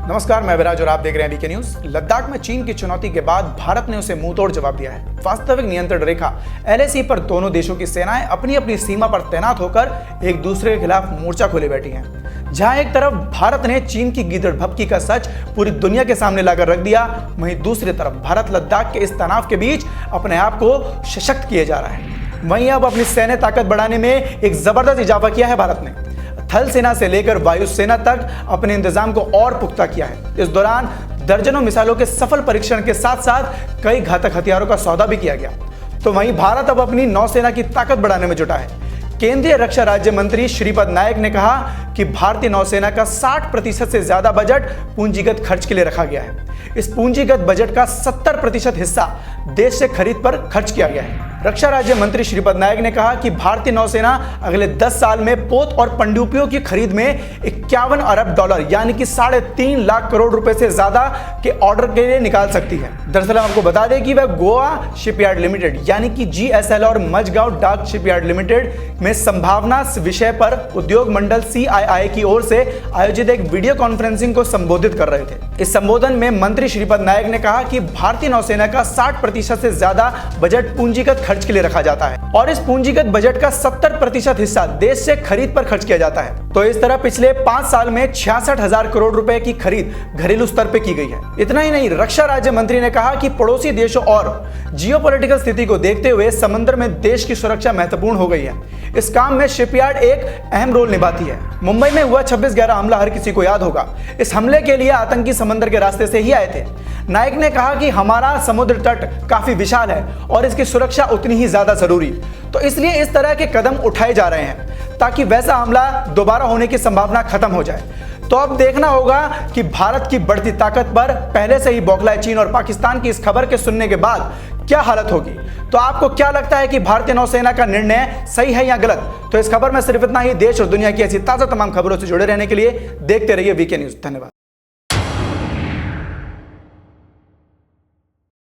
नमस्कार, मैं विराज और आप देख रहे हैं बीके न्यूज। लद्दाख में चीन की चुनौती के बाद भारत ने उसे मुंहतोड़ जवाब दिया है। वास्तविक नियंत्रण रेखा एलएसी पर दोनों देशों की सेनाएं अपनी अपनी सीमा पर तैनात होकर एक दूसरे के खिलाफ मोर्चा खोले बैठी हैं। जहां एक तरफ भारत ने चीन की गीदड़ भभकी का सच पूरी दुनिया के सामने लाकर रख दिया, वहीं दूसरी तरफ भारत लद्दाख के इस तनाव के बीच अपने आप को सशक्त किए जा रहा है। वहीं अब अपनी सैन्य ताकत बढ़ाने में एक जबरदस्त इजाफा किया है। भारत ने थल सेना से लेकर वायुसेना तक अपने इंतजाम को और पुख्ता किया है। इस दौरान दर्जनों मिसाइलों के सफल परीक्षण के साथ साथ कई घातक हथियारों का सौदा भी किया गया। तो वहीं भारत अब अपनी नौसेना की ताकत बढ़ाने में जुटा है। केंद्रीय रक्षा राज्य मंत्री श्रीपद नायक ने कहा कि भारतीय नौसेना का 60% से ज्यादा बजट पूंजीगत खर्च के लिए रखा गया है। इस पूंजीगत बजट का 70% हिस्सा देश से खरीद पर खर्च किया गया है। रक्षा राज्य मंत्री श्रीपद नायक ने कहा कि भारतीय नौसेना अगले 10 साल में पोत और पनडुब्बियों की खरीद में 51 अरब डॉलर यानी कि 3.5 लाख करोड़ रुपए से ज्यादा के ऑर्डर के लिए निकाल सकती है। दरअसल हम आपको बता दें कि वह गोवा शिपयार्ड लिमिटेड यानी कि GSL और मझगांव डाक शिपयार्ड लिमिटेड में संभावना विषय पर उद्योग मंडल CII की ओर से आयोजित एक वीडियो कॉन्फ्रेंसिंग को संबोधित कर रहे थे। इस संबोधन में मंत्री श्रीपद नायक ने कहा कि भारतीय नौसेना का 60% से ज्यादा बजट पूंजीगत खर्च के लिए रखा जाता है और इस पूंजीगत बजट का 70% हिस्सा देश से खरीद पर खर्च किया जाता है। तो इस तरह पिछले 5 साल में 66,000 करोड़ रुपए की खरीद घरेलू स्तर पर की गई है। इतना ही नहीं, रक्षा राज्य मंत्री ने कहा कि पड़ोसी देशों और जियोपॉलिटिकल स्थिति को देखते हुए समुद्र में देश की सुरक्षा महत्वपूर्ण हो गई है। इस काम में शिपयार्ड एक अहम रोल निभाती है। मुंबई में हुआ 26/11 हमला हर किसी को याद होगा। इस हमले के लिए आतंकी समुद्र के रास्ते से ही आए थे। नायक ने कहा कि हमारा समुद्र तट काफी विशाल है और इसकी सुरक्षा उतनी ही ज्यादा जरूरी, तो इसलिए इस तरह के कदम उठाए जा रहे हैं ताकि वैसा हमला दोबारा होने की संभावना खत्म हो जाए। तो अब देखना होगा कि भारत की बढ़ती ताकत पर पहले से ही बौखलाए चीन और पाकिस्तान की इस खबर के सुनने के बाद क्या हालत होगी। तो आपको क्या लगता है कि भारतीय नौसेना का निर्णय सही है या गलत? तो इस खबर में सिर्फ इतना ही। देश और दुनिया की ऐसी ताजा तमाम खबरों से जुड़े रहने के लिए देखते रहिए बीके न्यूज। धन्यवाद।